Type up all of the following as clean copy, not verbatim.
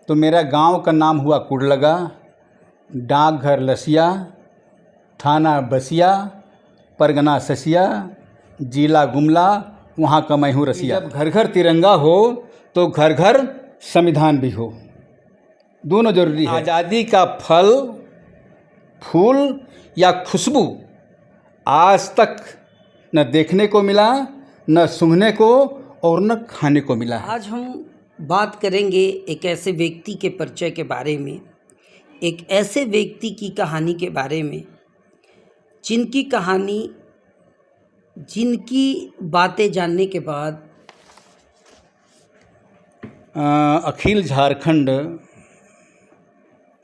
तो मेरा गांव का नाम हुआ कुड़लगा, डाकघर लसिया, थाना बसिया, परगना ससिया, जिला गुमला, वहाँ का मैं हूँ रसिया। जब घर घर तिरंगा हो तो घर घर संविधान भी हो, दोनों जरूरी है। आज़ादी का फल, फूल या खुशबू आज तक न देखने को मिला, न सूंघने को और न खाने को मिला है। आज हम बात करेंगे एक ऐसे व्यक्ति के परिचय के बारे में, एक ऐसे व्यक्ति की कहानी के बारे में जिनकी कहानी, जिनकी बातें जानने के बाद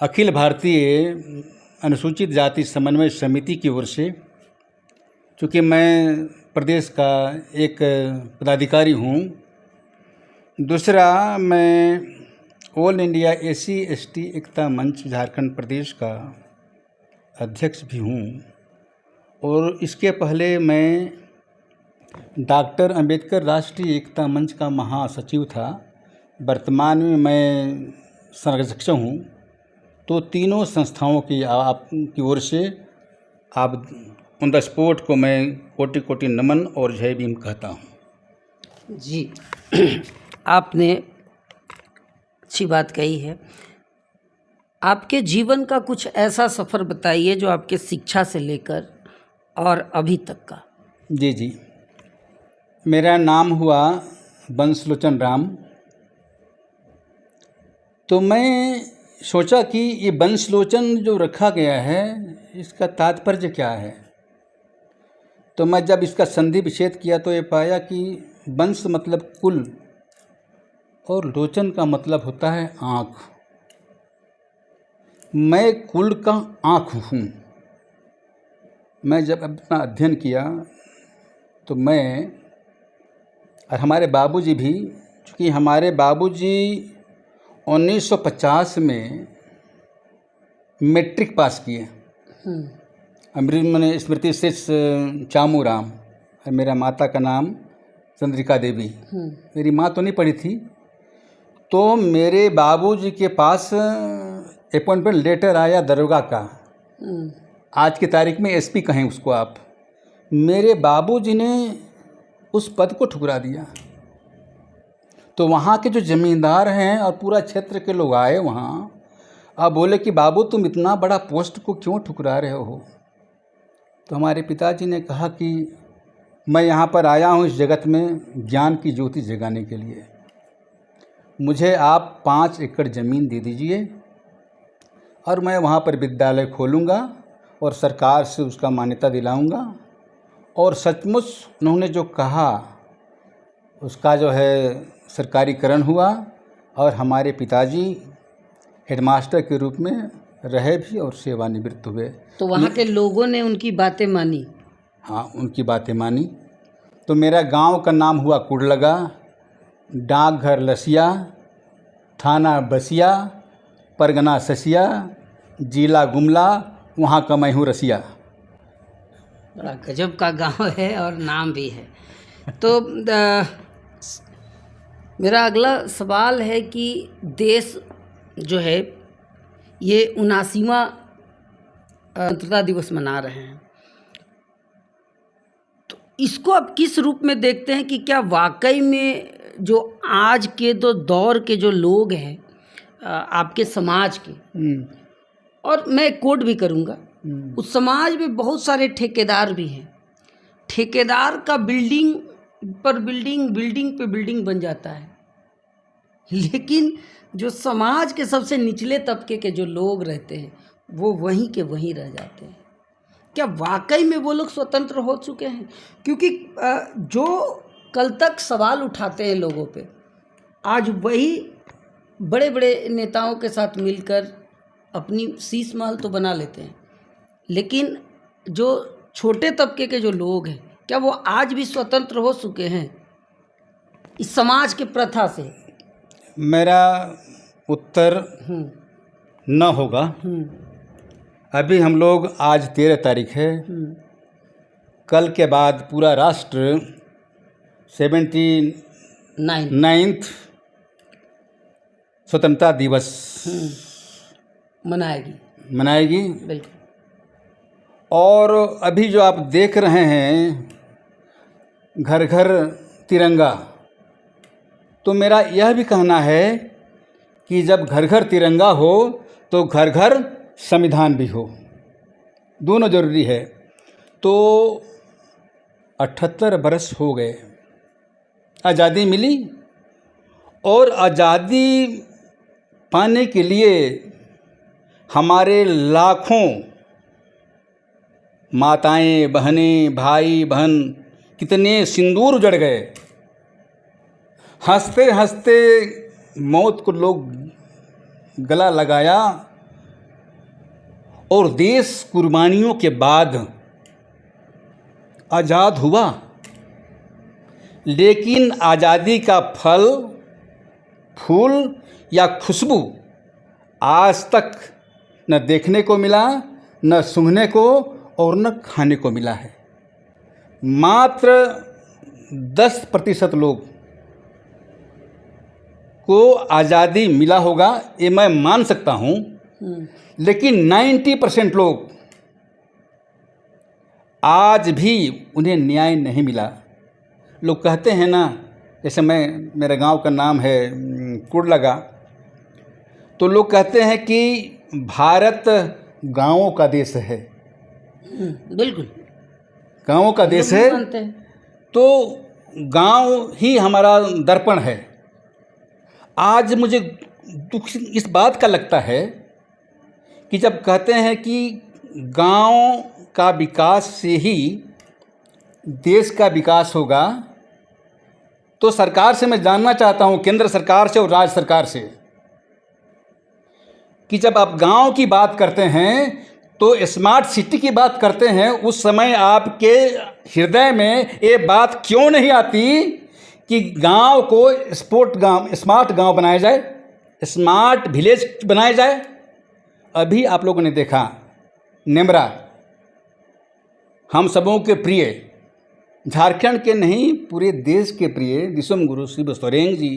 अखिल भारतीय अनुसूचित जाति समन्वय समिति की ओर से, चूँकि मैं प्रदेश का एक पदाधिकारी हूँ, दूसरा मैं ऑल इंडिया SC/ST एकता मंच झारखंड प्रदेश का अध्यक्ष भी हूँ, और इसके पहले मैं डॉक्टर अंबेडकर राष्ट्रीय एकता मंच का महासचिव था। वर्तमान में मैं संरक्षक हूँ। तो तीनों संस्थाओं की आपकी ओर से आप ऑन द स्पॉट को मैं कोटि कोटि नमन और जय भीम कहता हूँ। जी, आपने अच्छी बात कही है। आपके जीवन का कुछ ऐसा सफ़र बताइए जो आपके शिक्षा से लेकर और अभी तक का। जी, मेरा नाम हुआ बंसलोचन राम। तो मैं सोचा कि ये बंसलोचन जो रखा गया है, इसका तात्पर्य क्या है। तो मैं जब इसका संधि विच्छेद किया तो ये पाया कि बंस मतलब कुल और लोचन का मतलब होता है आँख। मैं कुल का आँख हूँ। मैं जब अपना अध्ययन किया तो मैं और हमारे बाबूजी भी, चूँकि हमारे बाबूजी 1950 में मैट्रिक पास किए, अमृत स्मृति से चामू राम, और मेरा माता का नाम चंद्रिका देवी। मेरी माँ तो नहीं पढ़ी थी। तो मेरे बाबूजी के पास अपॉइंटमेंट लेटर आया दरोगा का, आज की तारीख में SP कहें उसको आप। मेरे बाबूजी ने उस पद को ठुकरा दिया। तो वहाँ के जो ज़मींदार हैं और पूरा क्षेत्र के लोग आए वहाँ, अब बोले कि बाबू तुम इतना बड़ा पोस्ट को क्यों ठुकरा रहे हो। तो हमारे पिताजी ने कहा कि मैं यहाँ पर आया हूँ इस जगत में ज्ञान की ज्योति जगाने के लिए। मुझे आप 5 एकड़ ज़मीन दे दीजिए और मैं वहाँ पर विद्यालय खोलूँगा और सरकार से उसका मान्यता दिलाऊँगा। और सचमुच उन्होंने जो कहा उसका जो है सरकारीकरण हुआ, और हमारे पिताजी हेडमास्टर के रूप में रहे भी और सेवानिवृत्त हुए। तो वहाँ के लोगों ने उनकी बातें मानी। हाँ, उनकी बातें मानी। तो मेरा गांव का नाम हुआ कुड़लगा, डाकघर लसिया, थाना बसिया, परगना ससिया, जिला गुमला, वहाँ का मैं हूँ रसिया। बड़ा गजब का गांव है और नाम भी है। तो मेरा अगला सवाल है कि देश जो है ये 79वां स्वतंत्रता दिवस मना रहे हैं, तो इसको आप किस रूप में देखते हैं कि क्या वाकई में जो आज के दौर के जो लोग हैं आपके समाज के, और मैं कोट भी करूँगा, उस समाज में बहुत सारे ठेकेदार भी हैं। ठेकेदार का बिल्डिंग पर बिल्डिंग, बिल्डिंग पे बिल्डिंग बन जाता है, लेकिन जो समाज के सबसे निचले तबके के जो लोग रहते हैं वो वहीं के वहीं रह जाते हैं। क्या वाकई में वो लोग स्वतंत्र हो चुके हैं? क्योंकि जो कल तक सवाल उठाते हैं लोगों पे, आज वही बड़े बड़े नेताओं के साथ मिलकर अपनी शीश महल तो बना लेते हैं, लेकिन जो छोटे तबके के जो लोग हैं, क्या वो आज भी स्वतंत्र हो चुके हैं इस समाज के प्रथा से? मेरा उत्तर न होगा। अभी हम लोग, आज 13 तारीख है, कल के बाद पूरा राष्ट्र 79th स्वतंत्रता दिवस मनाएगी। बिल्कुल। और अभी जो आप देख रहे हैं घर घर तिरंगा, तो मेरा यह भी कहना है कि जब घर घर तिरंगा हो तो घर घर संविधान भी हो, दोनों जरूरी है। तो 78 बरस हो गए, आज़ादी मिली, और आज़ादी पाने के लिए हमारे लाखों माताएं, बहनें, भाई बहन कितने सिंदूर उजड़ गए। हंसते हंसते मौत को लोग गला लगाया, और देश कुर्बानियों के बाद आज़ाद हुआ। लेकिन आज़ादी का फल, फूल या खुशबू आज तक न देखने को मिला, न सूंघने को, और न खाने को मिला है। मात्र 10% लोग को आज़ादी मिला होगा, ये मैं मान सकता हूँ, लेकिन 90% लोग आज भी उन्हें न्याय नहीं मिला। लोग कहते हैं ना, जैसे मेरे गांव का नाम है कुड़लगा, तो लोग कहते हैं कि भारत गांवों का देश है। बिल्कुल, गांवों का देश है, तो गांव ही हमारा दर्पण है। आज मुझे दुख इस बात का लगता है कि जब कहते हैं कि गांव का विकास से ही देश का विकास होगा, तो सरकार से मैं जानना चाहता हूं, केंद्र सरकार से और राज्य सरकार से, कि जब आप गांव की बात करते हैं तो स्मार्ट सिटी की बात करते हैं, उस समय आपके हृदय में ये बात क्यों नहीं आती कि गांव को स्मार्ट गांव बनाया जाए, स्मार्ट विलेज बनाया जाए। अभी आप लोगों ने देखा नेमरा, हम सबों के प्रिय, झारखंड के नहीं पूरे देश के प्रिय विश्व गुरु शिबू सोरेन जी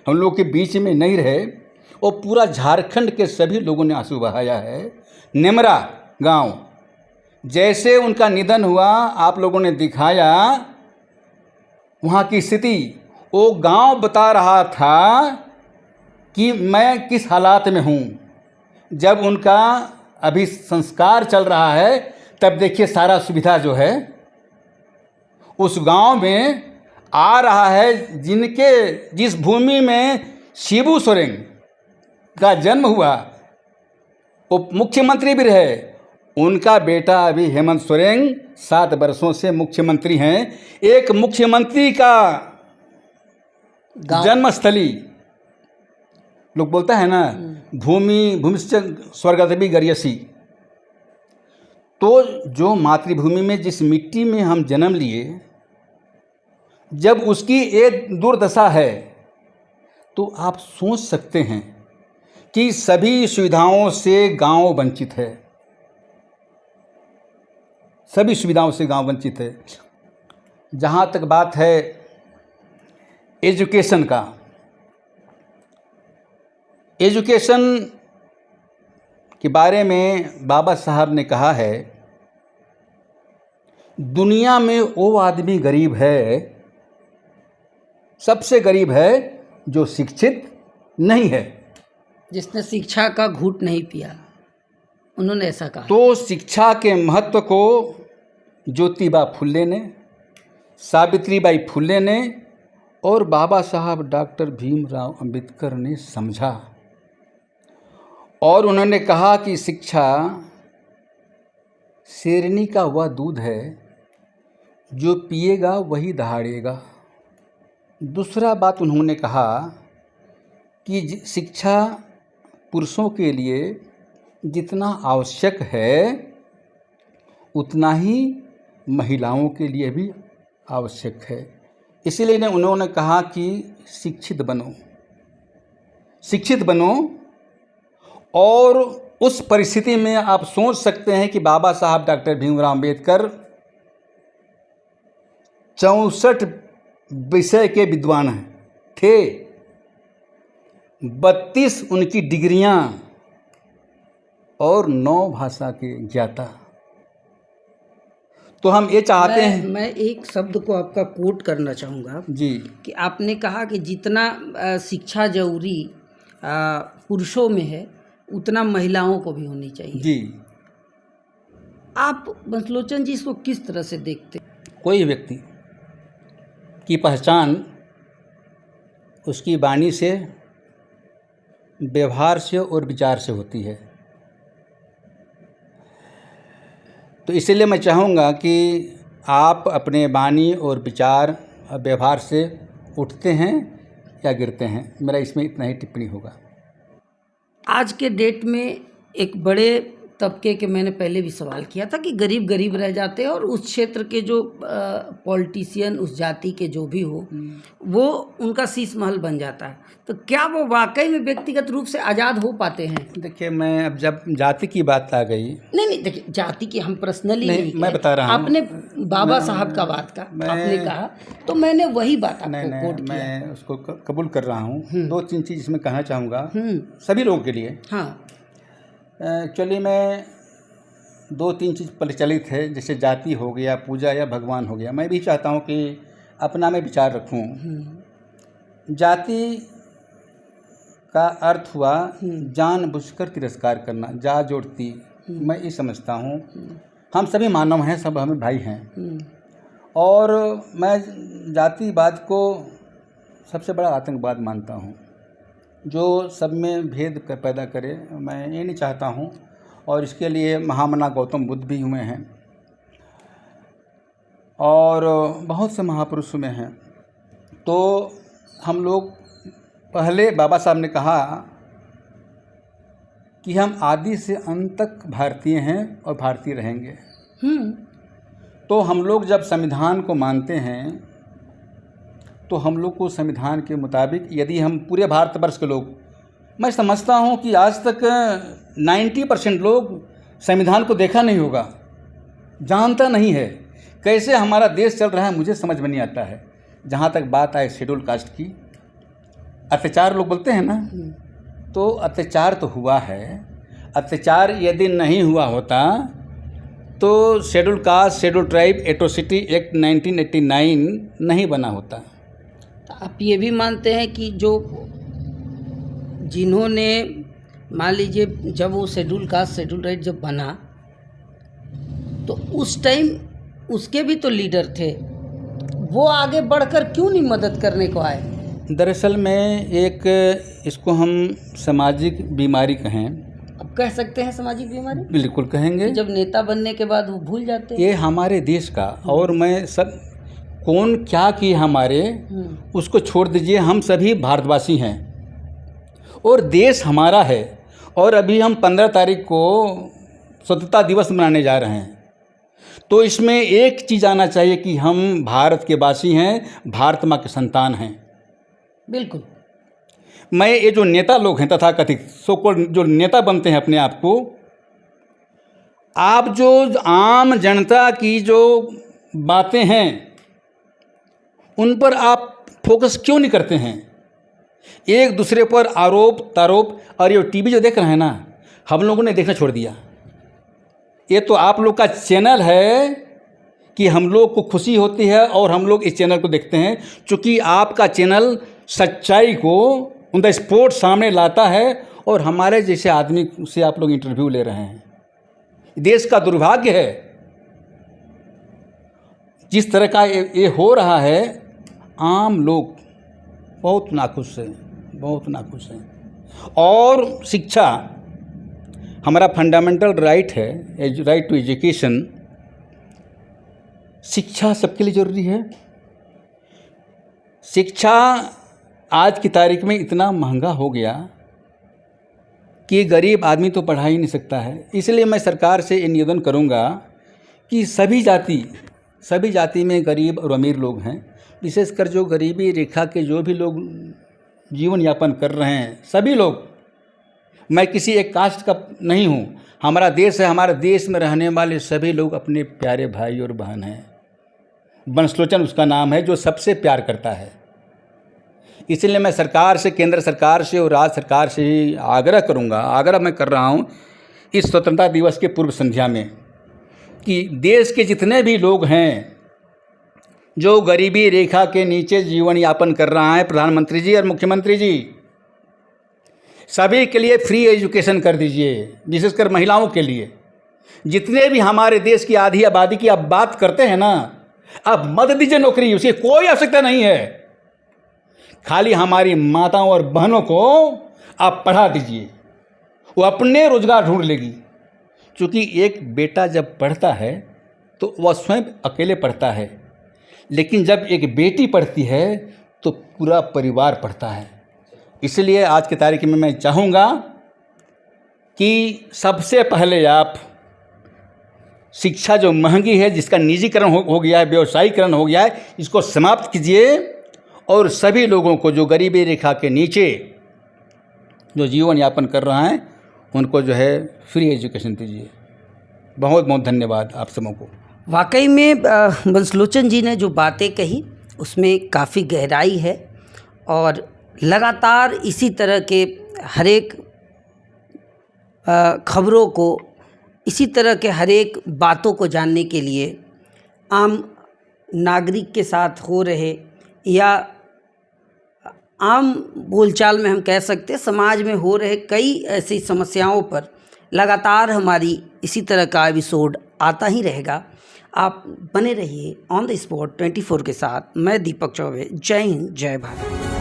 हम लोग के बीच में नहीं रहे, और पूरा झारखंड के सभी लोगों ने आंसू बहाया है। नेमरा गांव, जैसे उनका निधन हुआ, आप लोगों ने दिखाया वहाँ की स्थिति। वो गांव बता रहा था कि मैं किस हालात में हूँ। जब उनका अभी संस्कार चल रहा है, तब देखिए सारा सुविधा जो है उस गांव में आ रहा है। जिस भूमि में शिबू सोरेन का जन्म हुआ, वो मुख्यमंत्री भी रहे, उनका बेटा अभी हेमंत सोरेन 7 वर्षों से मुख्यमंत्री हैं। एक मुख्यमंत्री का जन्मस्थली, लोग बोलता है ना, भूमिश्च स्वर्गदपि गरीयसी। तो जो मातृभूमि में, जिस मिट्टी में हम जन्म लिए, जब उसकी एक दुर्दशा है, तो आप सोच सकते हैं कि सभी सुविधाओं से गांव वंचित है, सभी सुविधाओं से गांव वंचित है। जहाँ तक बात है एजुकेशन का, एजुकेशन के बारे में बाबा साहब ने कहा है, दुनिया में वो आदमी गरीब है, सबसे गरीब है, जो शिक्षित नहीं है, जिसने शिक्षा का घूंट नहीं पिया। उन्होंने ऐसा कहा। तो शिक्षा के महत्व को ज्योतिबा फुले ने, सावित्रीबाई फुले ने और बाबा साहब डॉक्टर भीमराव अंबेडकर ने समझा, और उन्होंने कहा कि शिक्षा शेरनी का वह दूध है जो पिएगा वही दहाड़ेगा। दूसरा बात उन्होंने कहा कि शिक्षा पुरुषों के लिए जितना आवश्यक है, उतना ही महिलाओं के लिए भी आवश्यक है। इसीलिए उन्होंने कहा कि शिक्षित बनो, शिक्षित बनो। और उस परिस्थिति में आप सोच सकते हैं कि बाबा साहब डॉक्टर भीमराव अंबेडकर 64 विषय के विद्वान थे, 32 उनकी डिग्रियां और 9 भाषा के ज्ञाता। तो हम ये चाहते हैं। मैं एक शब्द को आपका कोट करना चाहूँगा जी। कि आपने कहा कि जितना शिक्षा जरूरी पुरुषों में है उतना महिलाओं को भी होनी चाहिए। जी। आप बंसलोचन जी इसको किस तरह से देखते हैं? कोई व्यक्ति की पहचान उसकी वाणी से, व्यवहार से और विचार से होती है। तो इसलिए मैं चाहूँगा कि आप अपने वाणी और विचार और व्यवहार से उठते हैं या गिरते हैं। मेरा इसमें इतना ही टिप्पणी होगा। आज के डेट में एक बड़े तबके के, मैंने पहले भी सवाल किया था कि गरीब गरीब रह जाते हैं और उस क्षेत्र के जो पॉलिटिशियन, उस जाति के जो भी हो, वो उनका शीश महल बन जाता है। तो क्या वो वाकई में व्यक्तिगत रूप से आज़ाद हो पाते हैं? देखिए, मैं अब जब जाति की बात आ गई, नहीं, देखिए जाति की हम पर्सनली नहीं मैं बता रहा हूँ। आपने बाबा साहब का बात का आपने कहा, तो मैंने वही बात आपको कोट किया। मैं उसको कबूल कर रहा हूँ। 2-3 चीज़ इसमें कहना चाहूँगा सभी लोगों के लिए। हाँ, एक्चुअली मैं 2-3 चीज़ प्रचलित है, जैसे जाति हो गया, पूजा या भगवान हो गया। मैं भी चाहता हूँ कि अपना मैं विचार रखूँ। जाति का अर्थ हुआ जानबूझकर तिरस्कार करना, जा जोड़ती। मैं ये समझता हूँ हम सभी मानव हैं, सब हमें भाई हैं। और मैं जातिवाद को सबसे बड़ा आतंकवाद मानता हूँ, जो सब में भेद पैदा करे। मैं ये नहीं चाहता हूँ, और इसके लिए महामना गौतम बुद्ध भी हुए हैं और बहुत से महापुरुष हुए हैं। तो हम लोग, पहले बाबा साहब ने कहा कि हम आदि से अंत तक भारतीय हैं और भारतीय रहेंगे। तो हम लोग जब संविधान को मानते हैं तो हम लोग को संविधान के मुताबिक, यदि हम पूरे भारतवर्ष के लोग, मैं समझता हूँ कि आज तक 90% लोग संविधान को देखा नहीं होगा, जानता नहीं है कैसे हमारा देश चल रहा है। मुझे समझ में नहीं आता है। जहाँ तक बात आए शेड्यूल कास्ट की, अत्याचार लोग बोलते हैं ना, तो अत्याचार तो हुआ है। अत्याचार यदि नहीं हुआ होता तो schedule caste, schedule tribe atrocity act 1989 नहीं बना होता। आप ये भी मानते हैं कि जो जिन्होंने, मान लीजिए जब वो शेड्यूल कास्ट, शेड्यूल राइट जब बना, तो उस टाइम उसके भी तो लीडर थे, वो आगे बढ़कर क्यों नहीं मदद करने को आए? दरअसल में एक, इसको हम सामाजिक बीमारी कहें। अब कह सकते हैं सामाजिक बीमारी? बिल्कुल कहेंगे। जब नेता बनने के बाद वो भूल जाते हैं। ये हमारे देश का, और मैं सब कौन क्या किए हमारे, उसको छोड़ दीजिए। हम सभी भारतवासी हैं और देश हमारा है। और अभी हम 15 तारीख को स्वतंत्रता दिवस मनाने जा रहे हैं। तो इसमें एक चीज़ आना चाहिए कि हम भारत के वासी हैं, भारत माँ के संतान हैं। बिल्कुल। मैं ये जो नेता लोग हैं, तथाकथित सो कॉल्ड जो नेता बनते हैं अपने आप को, आप जो आम जनता की जो बातें हैं उन पर आप फोकस क्यों नहीं करते हैं? एक दूसरे पर आरोप तारोप। और ये टीवी जो देख रहे हैं ना, हम लोगों ने देखना छोड़ दिया। ये तो आप लोग का चैनल है कि हम लोग को खुशी होती है और हम लोग इस चैनल को देखते हैं, क्योंकि आपका चैनल सच्चाई को ऑन द स्पॉट सामने लाता है और हमारे जैसे आदमी से आप लोग इंटरव्यू ले रहे हैं। देश का दुर्भाग्य है जिस तरह का ये हो रहा है। आम लोग बहुत नाखुश हैं, बहुत नाखुश हैं। और शिक्षा हमारा फंडामेंटल राइट है, राइट टू एजुकेशन। शिक्षा सबके लिए ज़रूरी है। शिक्षा आज की तारीख में इतना महंगा हो गया कि गरीब आदमी तो पढ़ा ही नहीं सकता है। इसलिए मैं सरकार से ये निवेदन करूँगा कि सभी जाति में गरीब और अमीर लोग हैं। विशेषकर जो गरीबी रेखा के जो भी लोग जीवन यापन कर रहे हैं, सभी लोग, मैं किसी एक कास्ट का नहीं हूँ। हमारा देश है, हमारे देश में रहने वाले सभी लोग अपने प्यारे भाई और बहन हैं। बंसलोचन उसका नाम है जो सबसे प्यार करता है। इसलिए मैं सरकार से, केंद्र सरकार से और राज्य सरकार से ही आग्रह मैं कर रहा हूँ इस स्वतंत्रता दिवस के पूर्व संध्या में कि देश के जितने भी लोग हैं जो गरीबी रेखा के नीचे जीवन यापन कर रहा है, प्रधानमंत्री जी और मुख्यमंत्री जी सभी के लिए फ्री एजुकेशन कर दीजिए, विशेषकर महिलाओं के लिए। जितने भी हमारे देश की आधी आबादी की आप बात करते हैं ना, अब मत दीजिए नौकरी, उसकी कोई आवश्यकता नहीं है। खाली हमारी माताओं और बहनों को आप पढ़ा दीजिए, वो अपने रोजगार ढूंढ लेगी। क्योंकि एक बेटा जब पढ़ता है तो वह स्वयं अकेले पढ़ता है, लेकिन जब एक बेटी पढ़ती है तो पूरा परिवार पढ़ता है। इसलिए आज की तारीख में मैं चाहूँगा कि सबसे पहले आप शिक्षा जो महंगी है, जिसका निजीकरण हो गया है, व्यवसायीकरण हो गया है, इसको समाप्त कीजिए और सभी लोगों को जो गरीबी रेखा के नीचे जो जीवन यापन कर रहा है उनको जो है फ्री एजुकेशन दीजिए। बहुत बहुत धन्यवाद आप सबों को। वाकई में बंसलोचन जी ने जो बातें कही उसमें काफ़ी गहराई है और लगातार इसी तरह के हर एक खबरों को, इसी तरह के हर एक बातों को जानने के लिए आम नागरिक के साथ हो रहे या आम बोलचाल में हम कह सकते हैं समाज में हो रहे कई ऐसी समस्याओं पर लगातार हमारी इसी तरह का एपिसोड आता ही रहेगा। आप बने रहिए ऑन द स्पॉट 24 के साथ। मैं दीपक चौबे। जय हिंद, जय भारत।